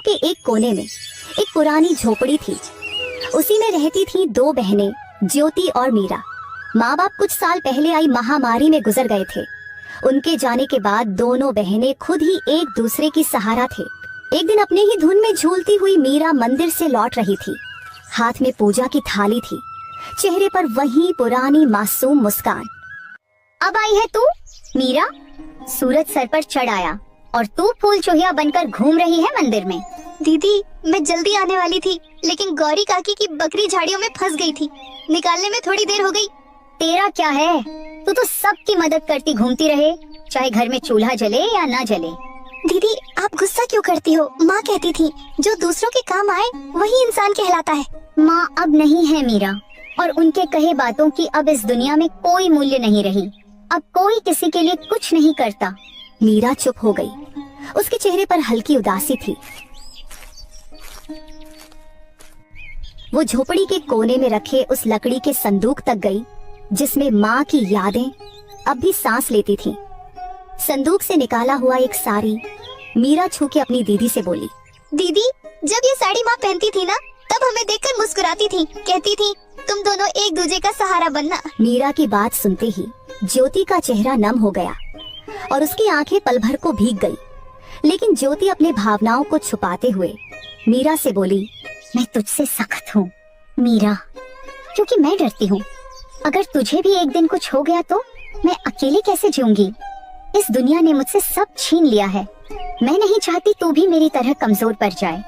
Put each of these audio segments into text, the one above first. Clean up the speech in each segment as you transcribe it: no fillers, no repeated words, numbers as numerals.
के एक कोने में एक पुरानी झोपड़ी थी। उसी में रहती थी दो बहनें, ज्योति और मीरा। माँ बाप कुछ साल पहले आई महामारी में गुजर गए थे। उनके जाने के बाद दोनों बहनें खुद ही एक दूसरे की सहारा थे। एक दिन अपने ही धुन में झूलती हुई मीरा मंदिर से लौट रही थी। हाथ में पूजा की थाली थी, चेहरे पर वही पुरानी मासूम मुस्कान। अब आई है तू मीरा? सूरज सर पर चढ़ आया और तू फूल चोहिया बनकर घूम रही है मंदिर में। दीदी, मैं जल्दी आने वाली थी, लेकिन गौरी काकी की बकरी झाड़ियों में फंस गई थी। निकालने में थोड़ी देर हो गई। तेरा क्या है, तू तो सबकी मदद करती घूमती रहे, चाहे घर में चूल्हा जले या ना जले। दीदी, आप गुस्सा क्यों करती हो? माँ कहती थी जो दूसरों के काम आए वही इंसान कहलाता है। माँ अब नहीं है मीरा, और उनके कहे बातों की अब इस दुनिया में कोई मूल्य नहीं रही। अब कोई किसी के लिए कुछ नहीं करता। मीरा चुप हो गई। उसके चेहरे पर हल्की उदासी थी। वो झोपड़ी के कोने में रखे उस लकड़ी के संदूक तक गई जिसमें माँ की यादें अब भी सांस लेती थीं। संदूक से निकाला हुआ एक साड़ी मीरा छू के अपनी दीदी से बोली, दीदी, जब ये साड़ी माँ पहनती थी ना, तब हमें देखकर मुस्कुराती थी, कहती थी तुम दोनों एक दूसरे का सहारा बनना। मीरा की बात सुनते ही ज्योति का चेहरा नम हो गया और उसकी आंखें पल भर को भीग गई। लेकिन ज्योति अपने भावनाओं को छुपाते हुए मीरा से बोली, मैं तुझसे सख्त हूँ मीरा, क्योंकि मैं डरती हूँ अगर तुझे भी एक दिन कुछ हो गया तो मैं अकेले कैसे जीऊंगी। इस दुनिया ने मुझसे सब छीन लिया है। मैं नहीं चाहती तू भी मेरी तरह कमजोर पड़ जाए,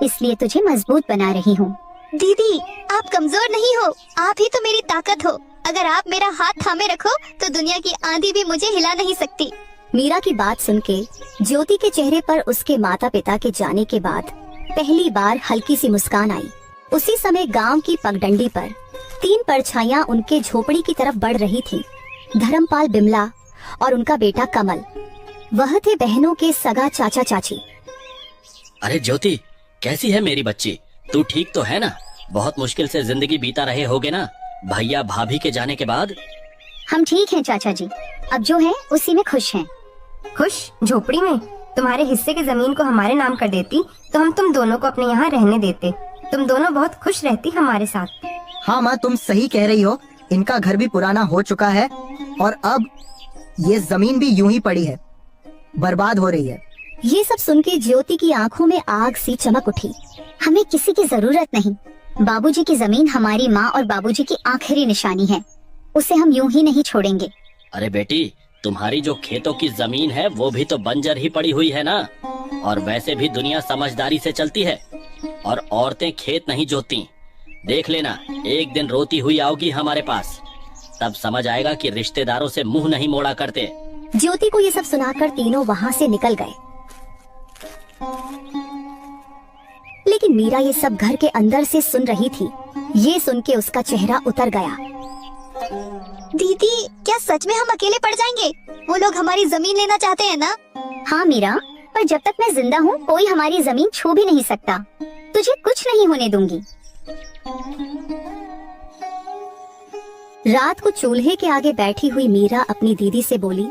इसलिए तुझे मजबूत बना रही हूँ। दीदी, आप कमजोर नहीं हो, आप ही तो मेरी ताकत हो। अगर आप मेरा हाथ थामे रखो तो दुनिया की आंधी भी मुझे हिला नहीं सकती। मीरा की बात सुन के ज्योति के चेहरे पर उसके माता पिता के जाने के बाद पहली बार हल्की सी मुस्कान आई। उसी समय गांव की पगडंडी पर तीन परछाइयां उनके झोपड़ी की तरफ बढ़ रही थीं। धर्मपाल, बिमला और उनका बेटा कमल। वह थे बहनों के सगा चाचा चाची। अरे ज्योति, कैसी है मेरी बच्ची? तू ठीक तो है ना? बहुत मुश्किल से जिंदगी बीता रहे होगे ना भैया भाभी के जाने के बाद। हम ठीक हैं चाचा जी, अब जो है उसी में खुश हैं। खुश? झोपड़ी में? तुम्हारे हिस्से की जमीन को हमारे नाम कर देती तो हम तुम दोनों को अपने यहाँ रहने देते। तुम दोनों बहुत खुश रहती हमारे साथ। हाँ माँ, तुम सही कह रही हो। इनका घर भी पुराना हो चुका है और अब ये जमीन भी यूं ही पड़ी है, बर्बाद हो रही है। ये सब सुन के ज्योति की आंखों में आग सी चमक उठी। हमें किसी की जरूरत नहीं। बाबूजी की जमीन हमारी माँ और बाबूजी की आखिरी निशानी है, उसे हम यूं ही नहीं छोड़ेंगे। अरे बेटी, तुम्हारी जो खेतों की जमीन है वो भी तो बंजर ही पड़ी हुई है ना। और वैसे भी दुनिया समझदारी से चलती है और औरतें खेत नहीं जोतती। देख लेना, एक दिन रोती हुई आओगी हमारे पास, तब समझ आएगा कि रिश्तेदारों से मुंह नहीं मोड़ा करते। ज्योति को ये सब सुनाकर तीनों वहाँ से निकल गए। लेकिन मीरा ये सब घर के अंदर से सुन रही थी। ये सुन के उसका चेहरा उतर गया। दीदी, क्या सच में हम अकेले पड़ जाएंगे? वो लोग हमारी जमीन लेना चाहते हैं ना? हाँ मीरा, पर जब तक मैं जिंदा हूँ कोई हमारी जमीन छू भी नहीं सकता। तुझे कुछ नहीं होने दूंगी। रात को चूल्हे के आगे बैठी हुई मीरा अपनी दीदी से बोली,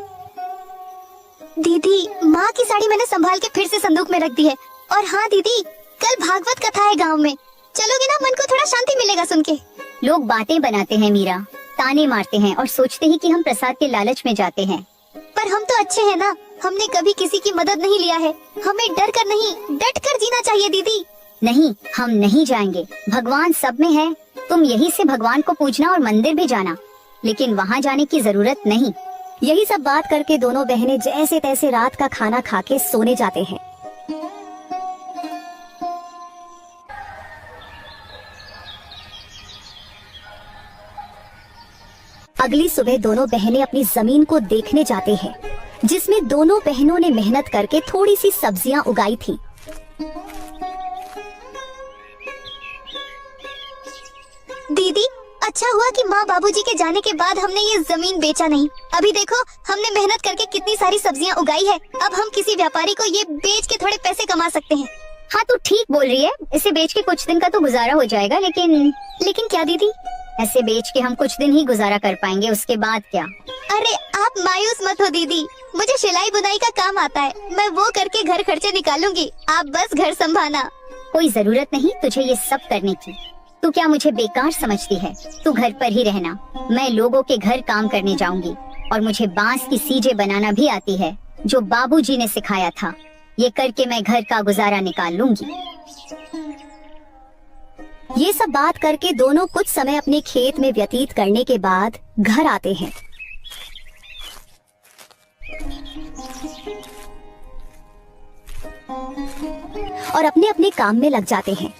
दीदी, माँ की साड़ी मैंने संभाल के फिर से संदूक में रख दी है। और हाँ दीदी, कल भागवत कथा है गांव में, चलोगे ना? मन को थोड़ा शांति मिलेगा सुन के। लोग बातें बनाते हैं मीरा, ताने मारते हैं और सोचते हैं कि हम प्रसाद के लालच में जाते हैं। पर हम तो अच्छे हैं ना, हमने कभी किसी की मदद नहीं लिया है। हमें डर कर नहीं, डट कर जीना चाहिए दीदी। नहीं, हम नहीं जाएंगे। भगवान सब में है। तुम यही से भगवान को पूजना और मंदिर भी जाना, लेकिन वहाँ जाने की जरूरत नहीं। यही सब बात करके दोनों बहनें जैसे तैसे रात का खाना खा के सोने जाते हैं। अगली सुबह दोनों बहनें अपनी जमीन को देखने जाते हैं, जिसमें दोनों बहनों ने मेहनत करके थोड़ी सी सब्जियां उगाई थी। दीदी, अच्छा हुआ कि माँ बाबूजी के जाने के बाद हमने ये जमीन बेचा नहीं। अभी देखो, हमने मेहनत करके कितनी सारी सब्जियां उगाई है। अब हम किसी व्यापारी को ये बेच के थोड़े पैसे कमा सकते हैं। हाँ तू ठीक बोल रही है, इसे बेच के कुछ दिन का तो गुजारा हो जाएगा, लेकिन क्या दीदी? ऐसे बेच के हम कुछ दिन ही गुजारा कर पाएंगे, उसके बाद क्या? अरे आप मायूस मत हो दीदी, मुझे सिलाई बुनाई का काम आता है, मैं वो करके घर खर्चे निकालूंगी, आप बस घर संभालना। कोई जरूरत नहीं तुझे ये सब करने की। तू क्या मुझे बेकार समझती है? तू घर पर ही रहना, मैं लोगों के घर काम करने जाऊंगी, और मुझे बांस की सीजे बनाना भी आती है, जो बाबूजी ने सिखाया था। ये करके मैं घर का गुजारा निकाल लूंगी। ये सब बात करके दोनों कुछ समय अपने खेत में व्यतीत करने के बाद घर आते हैं। और अपने अपने काम में लग जाते हैं।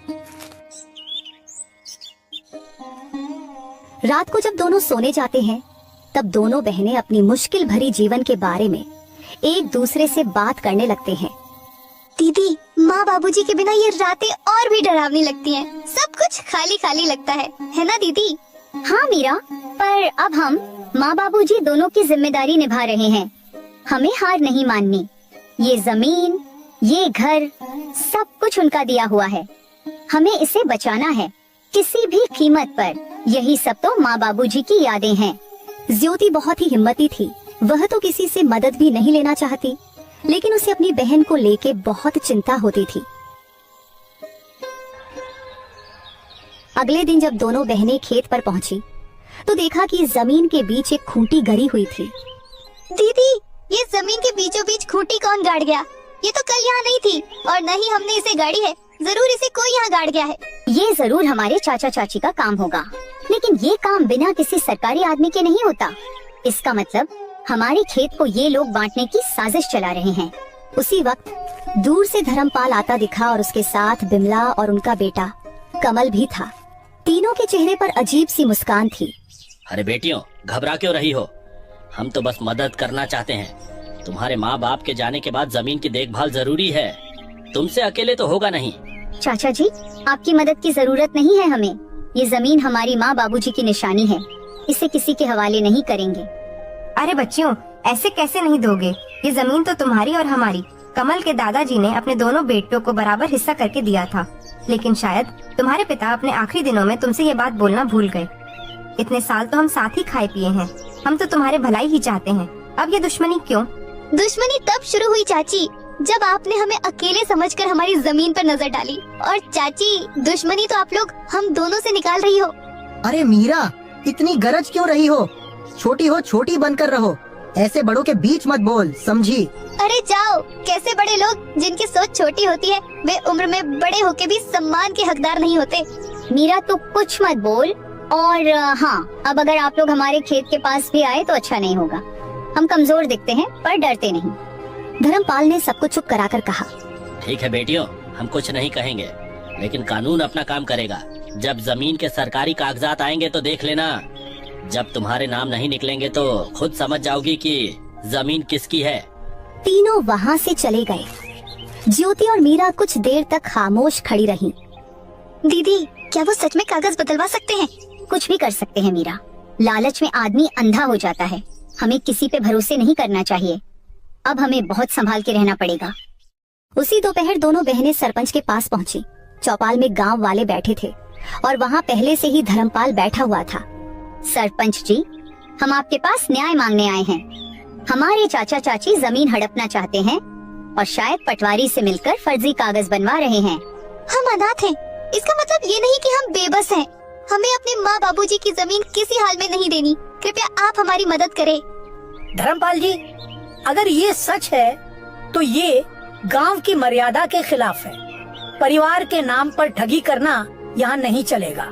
रात को जब दोनों सोने जाते हैं, तब दोनों बहनें अपनी मुश्किल भरी जीवन के बारे में एक दूसरे से बात करने लगते हैं। दीदी, माँ बाबूजी के बिना ये रातें और भी डरावनी लगती हैं। सब कुछ खाली खाली लगता है ना दीदी? हाँ मीरा, पर अब हम माँ बाबूजी दोनों की जिम्मेदारी निभा रहे हैं। हमें हार नहीं माननी। ये जमीन, ये घर, सब कुछ उनका दिया हुआ है। हमें इसे बचाना है किसी भी कीमत पर। यही सब तो माँ बाबूजी की यादें हैं। ज्योति बहुत ही हिम्मती थी। वह तो किसी से मदद भी नहीं लेना चाहती, लेकिन उसे अपनी बहन को लेके बहुत चिंता होती थी। अगले दिन जब दोनों बहनें खेत पर पहुंची, तो देखा कि जमीन के बीच एक खूंटी गड़ी हुई थी। दीदी, ये जमीन के बीचों बीच खूंटी कौन गाड़ गया? ये तो कल यहाँ नहीं थी, और न ही हमने इसे गाड़ी है। जरूर इसे कोई यहाँ गाड़ गया है। ये जरूर हमारे चाचा चाची का काम होगा, लेकिन ये काम बिना किसी सरकारी आदमी के नहीं होता। इसका मतलब हमारे खेत को ये लोग बांटने की साजिश चला रहे हैं। उसी वक्त दूर से धर्मपाल आता दिखा, और उसके साथ बिमला और उनका बेटा कमल भी था। तीनों के चेहरे पर अजीब सी मुस्कान थी। अरे बेटियों, घबरा क्यों रही हो? हम तो बस मदद करना चाहते हैं। तुम्हारे माँ बाप के जाने के बाद जमीन की देखभाल जरूरी है, तुमसे अकेले तो होगा नहीं। चाचा जी, आपकी मदद की जरूरत नहीं है हमें। ये जमीन हमारी माँ बाबूजी की निशानी है, इसे किसी के हवाले नहीं करेंगे। अरे बच्चियों, ऐसे कैसे नहीं दोगे? ये जमीन तो तुम्हारी और हमारी। कमल के दादाजी ने अपने दोनों बेटों को बराबर हिस्सा करके दिया था, लेकिन शायद तुम्हारे पिता अपने आखिरी दिनों में तुमसे ये बात बोलना भूल गए। इतने साल तो हम साथ ही खाए पिए हैं। हम तो तुम्हारे भलाई ही चाहते हैं। अब ये दुश्मनी क्यों? दुश्मनी तब शुरू हुई चाची, जब आपने हमें अकेले समझकर हमारी जमीन पर नजर डाली। और चाची, दुश्मनी तो आप लोग हम दोनों से निकाल रही हो। अरे मीरा, इतनी गरज क्यों रही हो? छोटी हो छोटी बनकर रहो, ऐसे बड़ों के बीच मत बोल, समझी? अरे जाओ, कैसे बड़े लोग जिनकी सोच छोटी होती है, वे उम्र में बड़े होके भी सम्मान के हकदार नहीं होते। मीरा, तू कुछ मत बोल। और हाँ, अब अगर आप लोग हमारे खेत के पास भी आए तो अच्छा नहीं होगा। हम कमजोर दिखते हैं पर डरते नहीं। धर्मपाल ने सबको चुप कराकर कहा। ठीक है बेटियों, हम कुछ नहीं कहेंगे, लेकिन कानून अपना काम करेगा। जब जमीन के सरकारी कागजात आएंगे तो देख लेना। जब तुम्हारे नाम नहीं निकलेंगे तो खुद समझ जाओगी कि जमीन किसकी है। तीनों वहाँ से चले गए। ज्योति और मीरा कुछ देर तक खामोश खड़ी रहीं। दीदी, क्या वो सच में कागज बदलवा सकते हैं? कुछ भी कर सकते हैं मीरा। लालच में आदमी अंधा हो जाता है। हमें किसी पे भरोसे नहीं करना चाहिए। अब हमें बहुत संभाल के रहना पड़ेगा। उसी दोपहर दोनों बहनें सरपंच के पास पहुंची। चौपाल में गांव वाले बैठे थे, और वहाँ पहले से ही धर्मपाल बैठा हुआ था। सरपंच जी, हम आपके पास न्याय मांगने आए हैं। हमारे चाचा चाची जमीन हड़पना चाहते हैं, और शायद पटवारी से मिलकर फर्जी कागज बनवा रहे हैं। हम अनाथ हैं, इसका मतलब ये नहीं कि हम बेबस हैं। हमें अपने माँ बाबूजी की जमीन किसी हाल में नहीं देनी। कृपया आप हमारी मदद करें। धर्मपाल जी, अगर ये सच है तो ये गांव की मर्यादा के खिलाफ है। परिवार के नाम पर ठगी करना यहाँ नहीं चलेगा।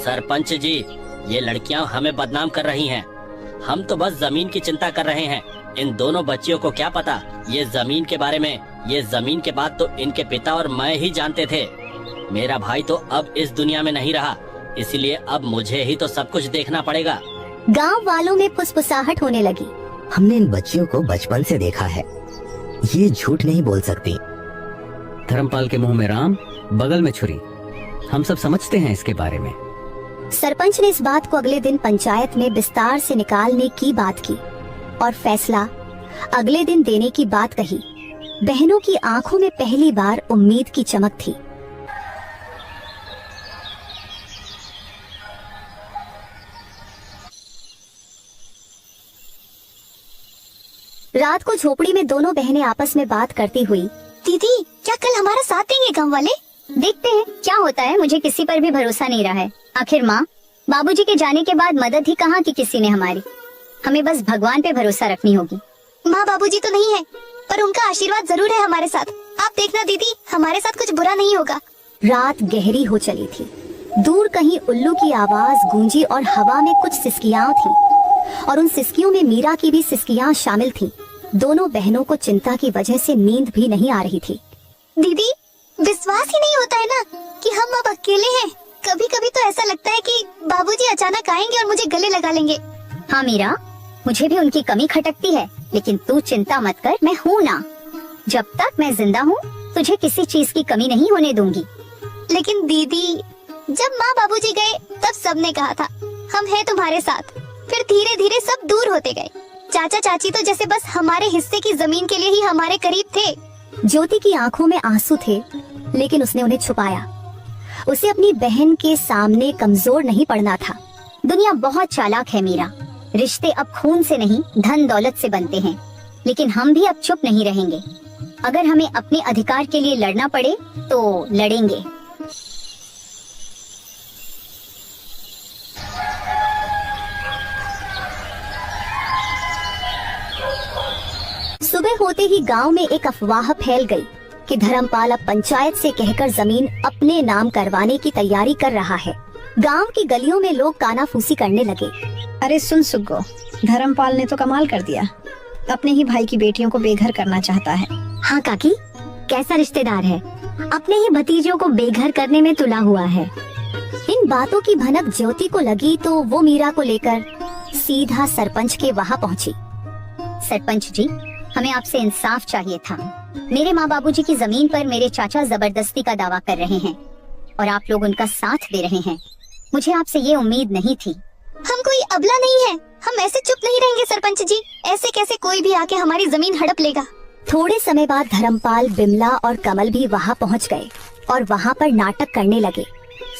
सरपंच जी, ये लड़कियां हमें बदनाम कर रही हैं। हम तो बस जमीन की चिंता कर रहे हैं। इन दोनों बच्चियों को क्या पता ये जमीन के बारे में। ये जमीन के बाद तो इनके पिता और मैं ही जानते थे। मेरा भाई तो अब इस दुनिया में नहीं रहा, इसलिए अब मुझे ही तो सब कुछ देखना पड़ेगा। गांव वालों में फुसफुसाहट होने लगी। हमने इन बच्चियों को बचपन से देखा है, ये झूठ नहीं बोल सकती। धर्मपाल के मुंह में राम, बगल में छुरी। हम सब समझते हैं इसके बारे में। सरपंच ने इस बात को अगले दिन पंचायत में विस्तार से निकालने की बात की, और फैसला अगले दिन देने की बात कही। बहनों की आंखों में पहली बार उम्मीद की चमक थी। रात को झोपड़ी में दोनों बहनें आपस में बात करती हुई, दीदी क्या कल हमारा साथ देंगे गाँव वाले? देखते हैं क्या होता है। मुझे किसी पर भी भरोसा नहीं रहा है। आखिर माँ बाबूजी के जाने के बाद मदद ही कहाँ की किसी ने हमारी। हमें बस भगवान पे भरोसा रखनी होगी। माँ बाबूजी तो नहीं है, पर उनका आशीर्वाद जरूर है हमारे साथ। आप देखना दीदी, हमारे साथ कुछ बुरा नहीं होगा। रात गहरी हो चली थी। दूर कहीं उल्लू की आवाज गूंजी और हवा में कुछ सिसकियां थी, और उन सिसकियों में मीरा की भी सिसकियां शामिल थी। दोनों बहनों को चिंता की वजह से नींद भी नहीं आ रही थी। दीदी विश्वास ही नहीं होता है ना कि हम अब अकेले हैं। कभी कभी तो ऐसा लगता है कि बाबूजी अचानक आएंगे और मुझे गले लगा लेंगे। हाँ मीरा, मुझे भी उनकी कमी खटकती है, लेकिन तू चिंता मत कर, मैं हूँ ना। जब तक मैं जिंदा हूँ तुझे किसी चीज की कमी नहीं होने दूंगी। लेकिन दीदी जब माँ बाबूजी गए तब सबने कहा था हम हैं तुम्हारे साथ। फिर धीरे धीरे सब दूर होते गए। चाचा चाची तो जैसे बस हमारे हिस्से की जमीन के लिए ही हमारे करीब थे। ज्योति की आंखों में आंसू थे, लेकिन उसने उन्हें छुपाया। उसे अपनी बहन के सामने कमजोर नहीं पड़ना था। दुनिया बहुत चालाक है मीरा। रिश्ते अब खून से नहीं धन दौलत से बनते हैं, लेकिन हम भी अब चुप नहीं रहेंगे। अगर हमें अपने अधिकार के लिए लड़ना पड़े तो लड़ेंगे। सुबह होते ही गांव में एक अफवाह फैल गई कि धर्मपाल अब पंचायत से कहकर जमीन अपने नाम करवाने की तैयारी कर रहा है। गांव की गलियों में लोग कानाफूसी करने लगे। अरे सुन सुग्गो, धर्मपाल ने तो कमाल कर दिया। अपने ही भाई की बेटियों को बेघर करना चाहता है। हाँ काकी, कैसा रिश्तेदार है, अपने ही भतीजों को बेघर करने में तुला हुआ है। इन बातों की भनक ज्योति को लगी तो वो मीरा को लेकर सीधा सरपंच के वहाँ पहुँची। सरपंच जी, हमें आपसे इंसाफ चाहिए था। मेरे माँ बाबूजी की जमीन पर मेरे चाचा जबरदस्ती का दावा कर रहे हैं और आप लोग उनका साथ दे रहे हैं। मुझे आपसे ये उम्मीद नहीं थी। हम कोई अबला नहीं है, हम ऐसे चुप नहीं रहेंगे सरपंच जी। ऐसे कैसे कोई भी आके हमारी जमीन हड़प लेगा। थोड़े समय बाद धर्मपाल, बिमला और कमल भी वहाँ पहुँच गए और वहाँ पर नाटक करने लगे।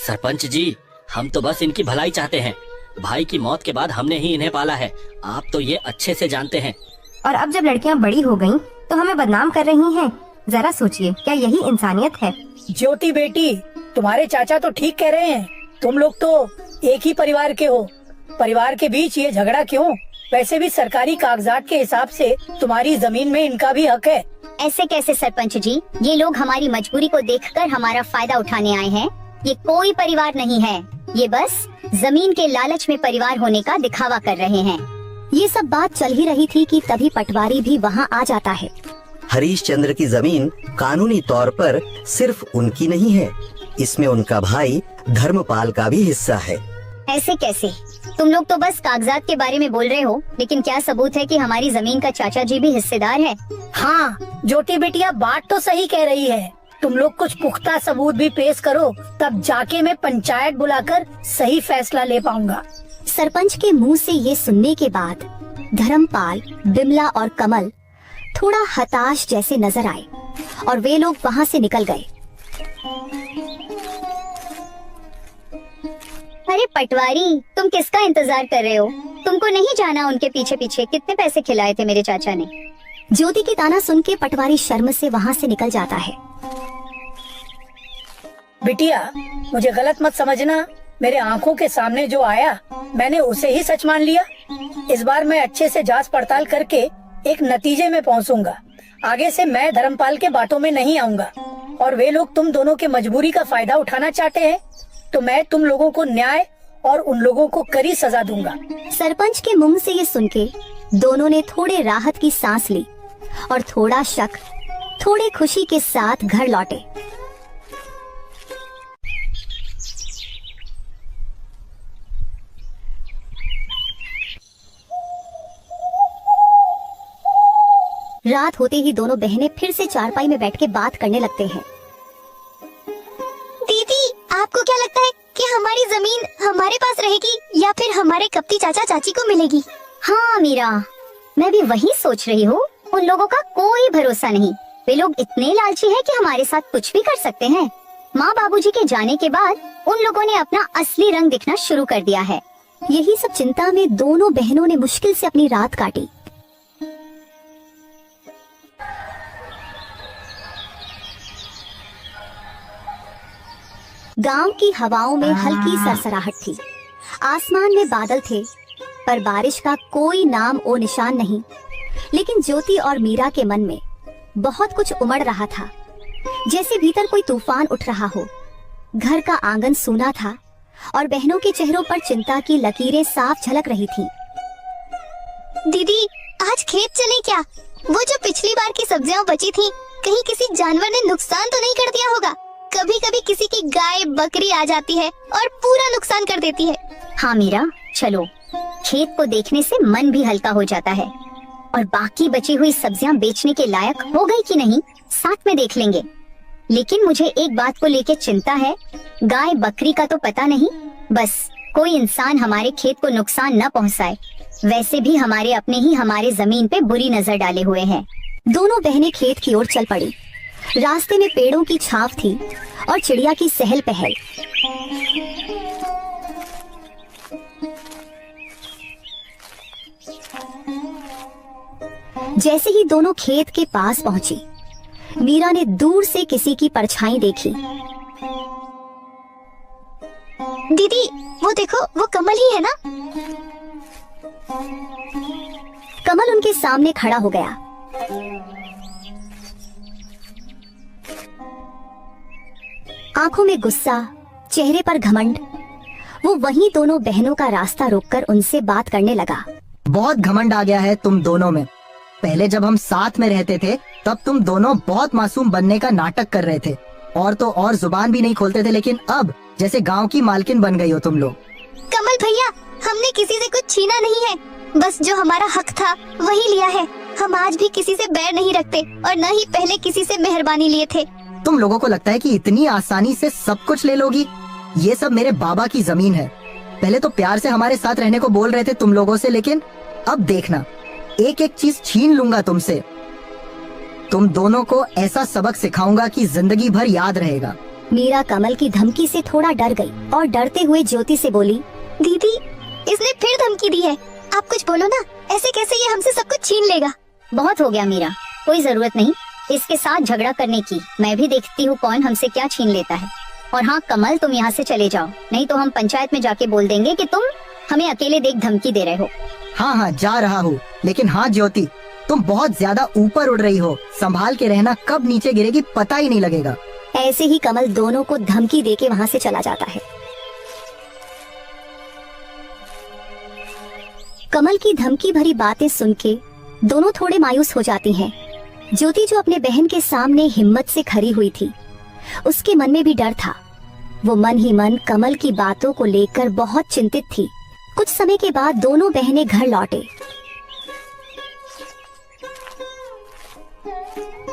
सरपंच जी, हम तो बस इनकी भलाई चाहते हैं। भाई की मौत के बाद हमने ही इन्हें पाला है, आप तो ये अच्छे से जानते हैं। और अब जब लड़कियां बड़ी हो गईं, तो हमें बदनाम कर रही हैं। जरा सोचिए, क्या यही इंसानियत है? ज्योति बेटी, तुम्हारे चाचा तो ठीक कह रहे हैं। तुम लोग तो एक ही परिवार के हो। परिवार के बीच ये झगड़ा क्यों? वैसे भी सरकारी कागजात के हिसाब से तुम्हारी जमीन में इनका भी हक है। ऐसे कैसे सरपंच जी, ये लोग हमारी मजबूरी को देखकर हमारा फायदा उठाने आए हैं। ये कोई परिवार नहीं है, ये बस जमीन के लालच में परिवार होने का दिखावा कर रहे हैं। ये सब बात चल ही रही थी कि तभी पटवारी भी वहाँ आ जाता है। हरीश चंद्र की जमीन कानूनी तौर पर सिर्फ उनकी नहीं है, इसमें उनका भाई धर्मपाल का भी हिस्सा है। ऐसे कैसे? तुम लोग तो बस कागजात के बारे में बोल रहे हो, लेकिन क्या सबूत है कि हमारी जमीन का चाचा जी भी हिस्सेदार है? हाँ ज्योति बेटिया, बात तो सही कह रही है। तुम लोग कुछ पुख्ता सबूत भी पेश करो, तब जाके मैं पंचायत बुलाकर सही फैसला ले पाऊंगा। सरपंच के मुंह से ये सुनने के बाद धर्मपाल, बिमला और कमल थोड़ा हताश जैसे नजर आए और वे लोग वहाँ से निकल गए। अरे पटवारी, तुम किसका इंतजार कर रहे हो? तुमको नहीं जाना उनके पीछे पीछे कितने पैसे खिलाए थे मेरे चाचा ने? ज्योति की ताना सुन के पटवारी शर्म से वहाँ से निकल जाता है। बिटिया, मुझे गलत मत समझना। मेरे आंखों के सामने जो आया मैंने उसे ही सच मान लिया। इस बार मैं अच्छे से जांच पड़ताल करके एक नतीजे में पहुंचूंगा। आगे से मैं धर्मपाल के बातों में नहीं आऊंगा। और वे लोग तुम दोनों के मजबूरी का फायदा उठाना चाहते हैं तो मैं तुम लोगों को न्याय और उन लोगों को कड़ी सजा दूंगा। सरपंच के मुंह से ये सुन के दोनों ने थोड़े राहत की सांस ली और थोड़ा शक, थोड़ी खुशी के साथ घर लौटे। रात होते ही दोनों बहनें फिर से चारपाई में बैठ के बात करने लगते हैं। दीदी, आपको क्या लगता है कि हमारी जमीन हमारे पास रहेगी या फिर हमारे कपटी चाचा चाची को मिलेगी? हाँ मीरा, मैं भी वही सोच रही हूँ। उन लोगों का कोई भरोसा नहीं। वे लोग इतने लालची हैं कि हमारे साथ कुछ भी कर सकते हैं। माँ बाबूजी के जाने के बाद उन लोगों ने अपना असली रंग दिखना शुरू कर दिया है। यही सब चिंता में दोनों बहनों ने मुश्किल से अपनी रात काटी। गांव की हवाओं में हल्की सरसराहट थी। आसमान में बादल थे, पर बारिश का कोई नाम ओ निशान नहीं। लेकिन ज्योति और मीरा के मन में बहुत कुछ उमड़ रहा था, जैसे भीतर कोई तूफान उठ रहा हो। घर का आंगन सूना था और बहनों के चेहरों पर चिंता की लकीरें साफ झलक रही थीं। दीदी, आज खेत चले क्या? वो जो पिछली बार की सब्जियां बची थी, कहीं किसी जानवर ने नुकसान तो नहीं कर दिया होगा? कभी कभी किसी की गाय बकरी आ जाती है और पूरा नुकसान कर देती है। हाँ मीरा, चलो, खेत को देखने से मन भी हल्का हो जाता है। और बाकी बची हुई सब्जियां बेचने के लायक हो गई कि नहीं, साथ में देख लेंगे। लेकिन मुझे एक बात को लेकर चिंता है। गाय बकरी का तो पता नहीं, बस कोई इंसान हमारे खेत को नुकसान न पहुंचाए। वैसे भी हमारे अपने ही हमारे जमीन पे बुरी नजर डाले हुए हैं। दोनों बहनें खेत की ओर चल पड़ी। रास्ते में पेड़ों की छाप थी और चिड़िया की सहल पहल। जैसे ही दोनों खेत के पास पहुंची, मीरा ने दूर से किसी की परछाई देखी। दीदी, वो देखो, वो कमल ही है ना? कमल उनके सामने खड़ा हो गया। आंखों में गुस्सा, चेहरे पर घमंड। वो वहीं दोनों बहनों का रास्ता रोककर उनसे बात करने लगा। बहुत घमंड आ गया है तुम दोनों में। पहले जब हम साथ में रहते थे तब तुम दोनों बहुत मासूम बनने का नाटक कर रहे थे और तो और जुबान भी नहीं खोलते थे, लेकिन अब जैसे गांव की मालकिन बन गई हो तुम लोग। कमल भैया, हमने किसी से कुछ छीना नहीं है, बस जो हमारा हक था वही लिया है। हम आज भी किसी से बैर नहीं रखते और न ही पहले किसी से मेहरबानी लिए थे। तुम लोगों को लगता है कि इतनी आसानी से सब कुछ ले लोगी? ये सब मेरे बाबा की जमीन है। पहले तो प्यार से हमारे साथ रहने को बोल रहे थे तुम लोगों से, लेकिन अब देखना, एक एक चीज छीन लूंगा तुमसे। तुम दोनों को ऐसा सबक सिखाऊंगा कि जिंदगी भर याद रहेगा। मीरा कमल की धमकी से थोड़ा डर गई और डरते हुए ज्योति से बोली, दीदी, इसने फिर धमकी दी है। आप कुछ बोलो ना, ऐसे कैसे ये हमसे सब कुछ छीन लेगा? बहुत हो गया मीरा, कोई जरूरत नहीं इसके साथ झगड़ा करने की। मैं भी देखती हूँ कौन हमसे क्या छीन लेता है। और हाँ कमल, तुम यहाँ से चले जाओ, नहीं तो हम पंचायत में जाके बोल देंगे कि तुम हमें अकेले देख धमकी दे रहे हो। हाँ हाँ, जा रहा हूँ, लेकिन हाँ ज्योति, तुम बहुत ज्यादा ऊपर उड़ रही हो। संभाल के रहना, कब नीचे गिरेगी पता ही नहीं लगेगा। ऐसे ही कमल दोनों को धमकी देके वहाँ से चला जाता है। कमल की धमकी भरी बातें सुन के दोनों थोड़े मायूस हो जाती हैं। ज्योति जो अपने बहन के सामने हिम्मत से खड़ी हुई थी, उसके मन में भी डर था। वो मन ही मन कमल की बातों को लेकर बहुत चिंतित थी। कुछ समय के बाद दोनों बहनें घर लौटे।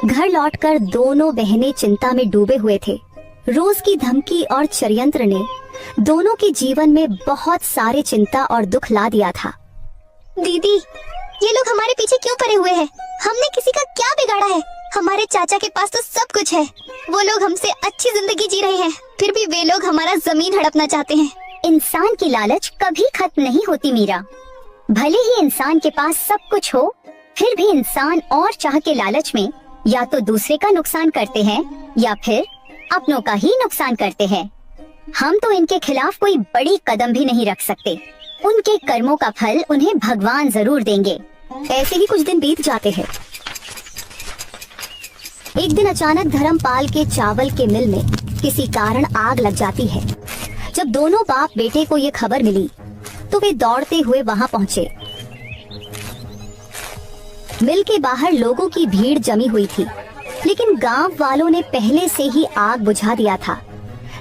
घर लौटकर दोनों बहनें चिंता में डूबे हुए थे। रोज की धमकी और षड्यंत्र ने दोनों के जीवन में बहुत सारे चिंता और दुख ला दिया था। दीदी, ये लोग हमारे पीछे क्यों पड़े हुए हैं? हमने किसी का क्या बिगाड़ा है? हमारे चाचा के पास तो सब कुछ है। वो लोग हमसे अच्छी जिंदगी जी रहे हैं, फिर भी वे लोग हमारा जमीन हड़पना चाहते हैं। इंसान की लालच कभी खत्म नहीं होती मीरा। भले ही इंसान के पास सब कुछ हो, फिर भी इंसान और चाह के लालच में या तो दूसरे का नुकसान करते हैं या फिर अपनों का ही नुकसान करते हैं। हम तो इनके खिलाफ कोई बड़ी कदम भी नहीं रख सकते। उनके कर्मों का फल उन्हें भगवान जरूर देंगे। ऐसे ही कुछ दिन बीत जाते हैं। एक दिन अचानक धर्मपाल के चावल के मिल में किसी कारण आग लग जाती है। जब दोनों बाप बेटे को ये खबर मिली तो वे दौड़ते हुए वहां पहुंचे। मिल के बाहर लोगों की भीड़ जमी हुई थी, लेकिन गांव वालों ने पहले से ही आग बुझा दिया था।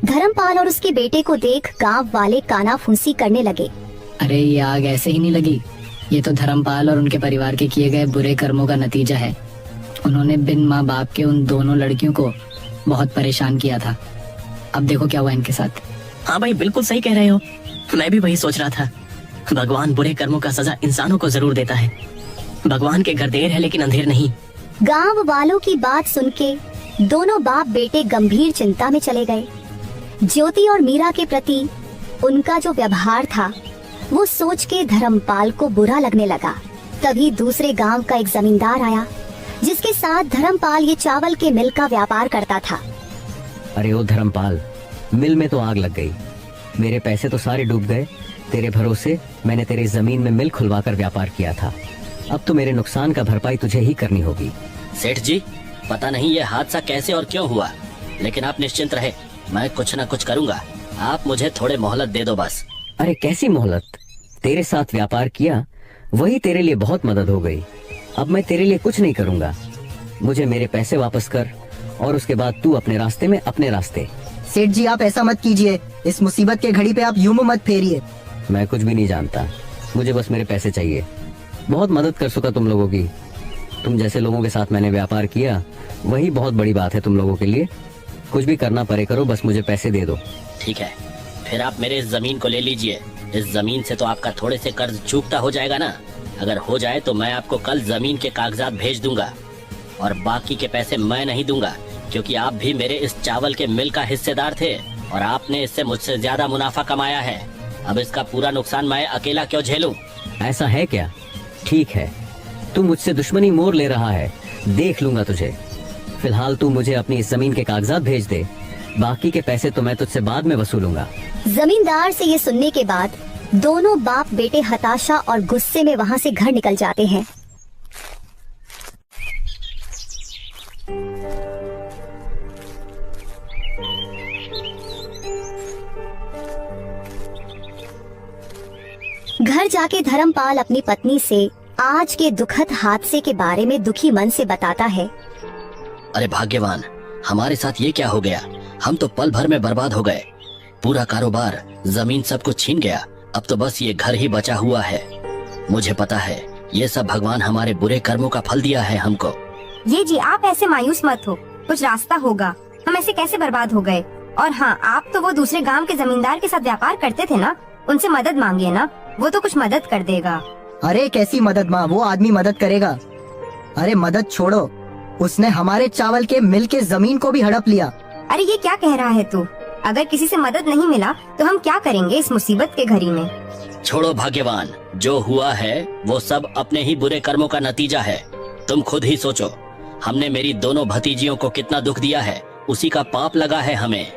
धर्मपाल और उसके बेटे को देख गांव वाले कानाफूसी करने लगे। अरे ये आग ऐसे ही नहीं लगी, ये तो धर्मपाल और उनके परिवार के किए गए बुरे कर्मों का नतीजा है। उन्होंने बिन माँ बाप के उन दोनों लड़कियों को बहुत परेशान किया था। अब देखो क्या हुआ इनके साथ। हाँ भाई, बिल्कुल सही कह रहे हो। मैं भी वही सोच रहा था। भगवान बुरे कर्मों का सजा इंसानों को जरूर देता है। भगवान के घर देर है लेकिन अंधेर नहीं। गांव वालों की बात सुन के दोनों बाप बेटे गंभीर चिंता में चले गए। ज्योति और मीरा के प्रति उनका जो व्यवहार था वो सोच के धर्मपाल को बुरा लगने लगा। तभी दूसरे गांव का एक जमींदार आया जिसके साथ धर्मपाल ये चावल के मिल का व्यापार करता था। अरे ओ धर्मपाल, मिल में तो आग लग गई, मेरे पैसे तो सारे डूब गए। तेरे भरोसे मैंने तेरी जमीन में मिल खुलवाकर व्यापार किया था, अब तो मेरे नुकसान का भरपाई तुझे ही करनी होगी। सेठ जी, पता नहीं ये हादसा कैसे और क्यों हुआ, लेकिन आप निश्चिंत रहे, मैं कुछ न कुछ करूंगा। आप मुझे थोड़े मोहलत दे दो बस। अरे कैसी मोहलत, तेरे साथ व्यापार किया वही तेरे लिए बहुत मदद हो गई। अब मैं तेरे लिए कुछ नहीं करूंगा, मुझे मेरे पैसे वापस कर और उसके बाद तू अपने रास्ते में अपने रास्ते। सेठ जी आप ऐसा मत कीजिए, इस मुसीबत के घड़ी पे आप यूं मुंह मत फेरिए। मैं कुछ भी नहीं जानता, मुझे बस मेरे पैसे चाहिए। बहुत मदद कर सका तुम लोगों की, तुम जैसे लोगों के साथ मैंने व्यापार किया वही बहुत बड़ी बात है तुम लोगों के लिए। कुछ भी करना पड़े करो, बस मुझे पैसे दे दो। ठीक है, फिर आप मेरे इस जमीन को ले लीजिए। इस जमीन से तो आपका थोड़े से कर्ज चूकता हो जाएगा ना। अगर हो जाए तो मैं आपको कल जमीन के कागजात भेज दूंगा, और बाकी के पैसे मैं नहीं दूंगा, क्योंकि आप भी मेरे इस चावल के मिल का हिस्सेदार थे और आपने इससे मुझसे ज्यादा मुनाफा कमाया है। अब इसका पूरा नुकसान मैं अकेला क्यों झेलूं? ऐसा है क्या? ठीक है, तू मुझसे दुश्मनी मोल ले रहा है, देख लूंगा तुझे। फिलहाल तू मुझे अपनी इस जमीन के कागजात भेज दे, बाकी के पैसे तो मैं तुझसे बाद में वसूलूंगा। जमींदार से ये सुनने के बाद दोनों बाप बेटे हताशा और गुस्से में वहाँ से घर निकल जाते हैं। घर जाके धर्मपाल अपनी पत्नी से आज के दुखद हादसे के बारे में दुखी मन से बताता है। अरे भाग्यवान, हमारे साथ ये क्या हो गया? हम तो पल भर में बर्बाद हो गए, पूरा कारोबार, जमीन सब कुछ छीन गया। अब तो बस ये घर ही बचा हुआ है। मुझे पता है ये सब भगवान हमारे बुरे कर्मों का फल दिया है हमको। ये जी, आप ऐसे मायूस मत हो, कुछ रास्ता होगा। हम ऐसे कैसे बर्बाद हो गए? और हाँ, आप तो वो दूसरे गांव के जमींदार के साथ व्यापार करते थे ना, उनसे मदद मांगिए ना, वो तो कुछ मदद कर देगा। अरे कैसी मदद माँ, वो आदमी मदद करेगा। अरे मदद छोड़ो, उसने हमारे चावल के मिल के जमीन को भी हड़प लिया। अरे ये क्या कह रहा है तू? अगर किसी से मदद नहीं मिला तो हम क्या करेंगे इस मुसीबत के घड़ी में? छोड़ो भाग्यवान, जो हुआ है वो सब अपने ही बुरे कर्मों का नतीजा है। तुम खुद ही सोचो, हमने मेरी दोनों भतीजियों को कितना दुख दिया है, उसी का पाप लगा है हमें।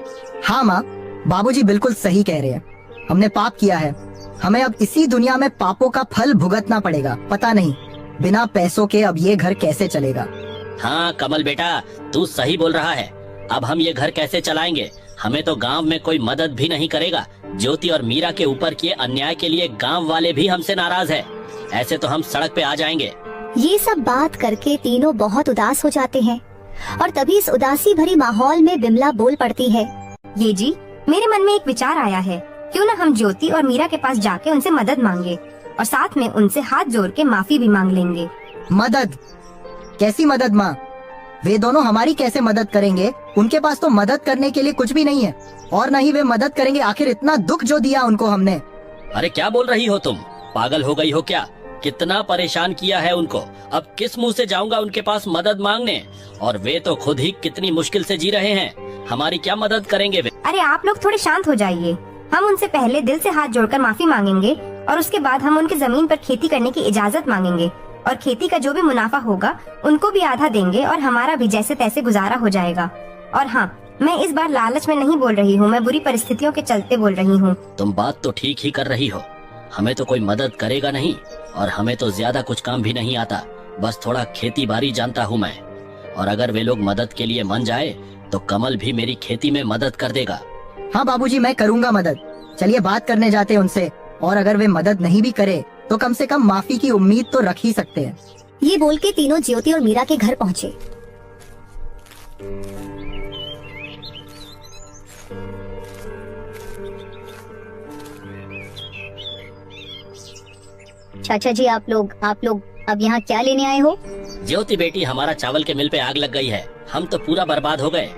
हाँ माँ, बाबूजी बिल्कुल सही कह रहे हैं, हमने पाप किया है। हमें अब इसी दुनिया में पापों का फल भुगतना पड़ेगा। पता नहीं बिना पैसों के अब ये घर कैसे चलेगा। हाँ कमल बेटा, तू सही बोल रहा है। अब हम ये घर कैसे चलाएंगे? हमें तो गांव में कोई मदद भी नहीं करेगा। ज्योति और मीरा के ऊपर किए अन्याय के लिए गांव वाले भी हमसे नाराज है। ऐसे तो हम सड़क पे आ जाएंगे। ये सब बात करके तीनों बहुत उदास हो जाते हैं और तभी इस उदासी भरी माहौल में बिमला बोल पड़ती है। ये जी, मेरे मन में एक विचार आया है, क्यों न हम ज्योति और मीरा के पास जाके उनसे मदद मांगे और साथ में उनसे हाथ जोड़ के माफी भी मांग लेंगे। मदद? कैसी मदद माँ? वे दोनों हमारी कैसे मदद करेंगे? उनके पास तो मदद करने के लिए कुछ भी नहीं है और न ही वे मदद करेंगे। आखिर इतना दुख जो दिया उनको हमने। अरे क्या बोल रही हो तुम? पागल हो गई हो क्या? कितना परेशान किया है उनको। अब किस मुंह से जाऊंगा उनके पास मदद मांगने? और वे तो खुद ही कितनी मुश्किल से जी रहे हैं, हमारी क्या मदद करेंगे वे? अरे आप लोग थोड़े शांत हो जाइए। हम उनसे पहले दिल से हाथ जोड़कर माफी मांगेंगे और उसके बाद हम उनकी जमीन पर खेती करने की इजाजत मांगेंगे और खेती का जो भी मुनाफा होगा उनको भी आधा देंगे और हमारा भी जैसे तैसे गुजारा हो जाएगा। और हाँ, मैं इस बार लालच में नहीं बोल रही हूँ, मैं बुरी परिस्थितियों के चलते बोल रही हूँ। तुम बात तो ठीक ही कर रही हो। हमें तो कोई मदद करेगा नहीं और हमें तो ज्यादा कुछ काम भी नहीं आता, बस थोड़ा खेती बाड़ी जानता हूँ मैं। और अगर वे लोग मदद के लिए मन जाए तो कमल भी मेरी खेती में मदद कर देगा। हाँ बाबूजी, मैं करूँगा मदद। चलिए बात करने जाते हैं उनसे, और अगर वे मदद नहीं भी करे तो कम से कम माफी की उम्मीद तो रख ही सकते हैं। ये बोल के तीनों ज्योति और मीरा के घर पहुँचे। चाचा जी, आप लोग अब यहाँ क्या लेने आए हो? ज्योति बेटी, हमारा चावल के मिल पे आग लग गई है, हम तो पूरा बर्बाद हो गए।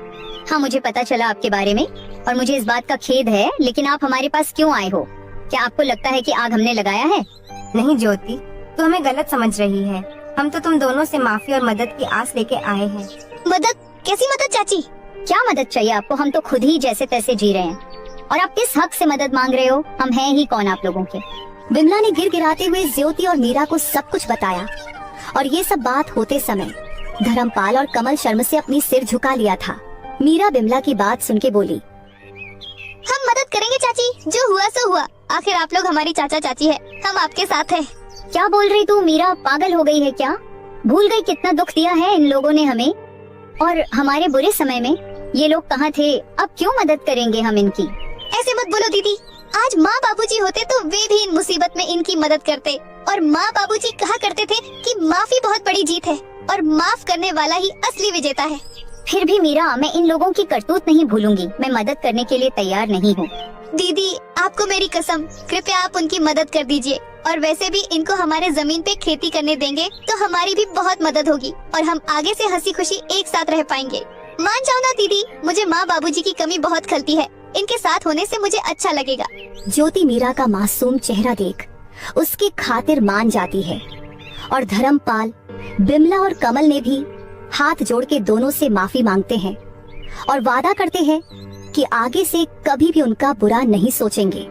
हाँ, मुझे पता चला आपके बारे में और मुझे इस बात का खेद है, लेकिन आप हमारे पास क्यों आए हो? क्या आपको लगता है कि आग हमने लगाया है? नहीं ज्योति, तू हमें गलत समझ रही है। हम तो तुम दोनों से माफी और मदद की आस लेके आए हैं। मदद? कैसी मदद चाची? क्या मदद चाहिए आपको? हम तो खुद ही जैसे तैसे जी रहे हैं, और आप किस हक से मदद मांग रहे हो? हम हैं ही कौन आप लोगों के? बिमला ने गिड़गिड़ाते हुए ज्योति और मीरा को सब कुछ बताया। और ये सब बात होते समय धर्मपाल और कमल शर्म से अपनी सिर झुका लिया था। मीरा बिमला की बात सुन के बोली, हम मदद करेंगे चाची, जो हुआ सो हुआ। आखिर आप लोग हमारी चाचा चाची है, हम आपके साथ हैं। क्या बोल रही तू मीरा? पागल हो गई है क्या? भूल गई कितना दुख दिया है इन लोगों ने हमें? और हमारे बुरे समय में ये लोग कहाँ थे? अब क्यों मदद करेंगे हम इनकी? ऐसे मत बोलो दीदी, आज माँ बाबूजी होते तो वे भी इन मुसीबत में इनकी मदद करते। और माँ बाबूजी कहा करते थे कि माफी बहुत बड़ी जीत है और माफ करने वाला ही असली विजेता है। फिर भी मीरा, मैं इन लोगों की करतूत नहीं भूलूंगी। मैं मदद करने के लिए तैयार नहीं हूँ। दीदी, आपको मेरी कसम, कृपया आप उनकी मदद कर दीजिए। और वैसे भी इनको हमारे जमीन पे खेती करने देंगे तो हमारी भी बहुत मदद होगी और हम आगे से हंसी खुशी एक साथ रह पाएंगे। मान जाओ ना दीदी, मुझे माँ बाबूजी की कमी बहुत खलती है, इनके साथ होने से मुझे अच्छा लगेगा। ज्योति मीरा का मासूम चेहरा देख उसकी खातिर मान जाती है। और धर्मपाल, बिमला और कमल ने भी हाथ जोड़ के दोनों से माफी मांगते हैं और वादा करते हैं कि आगे से कभी भी उनका बुरा नहीं सोचेंगे।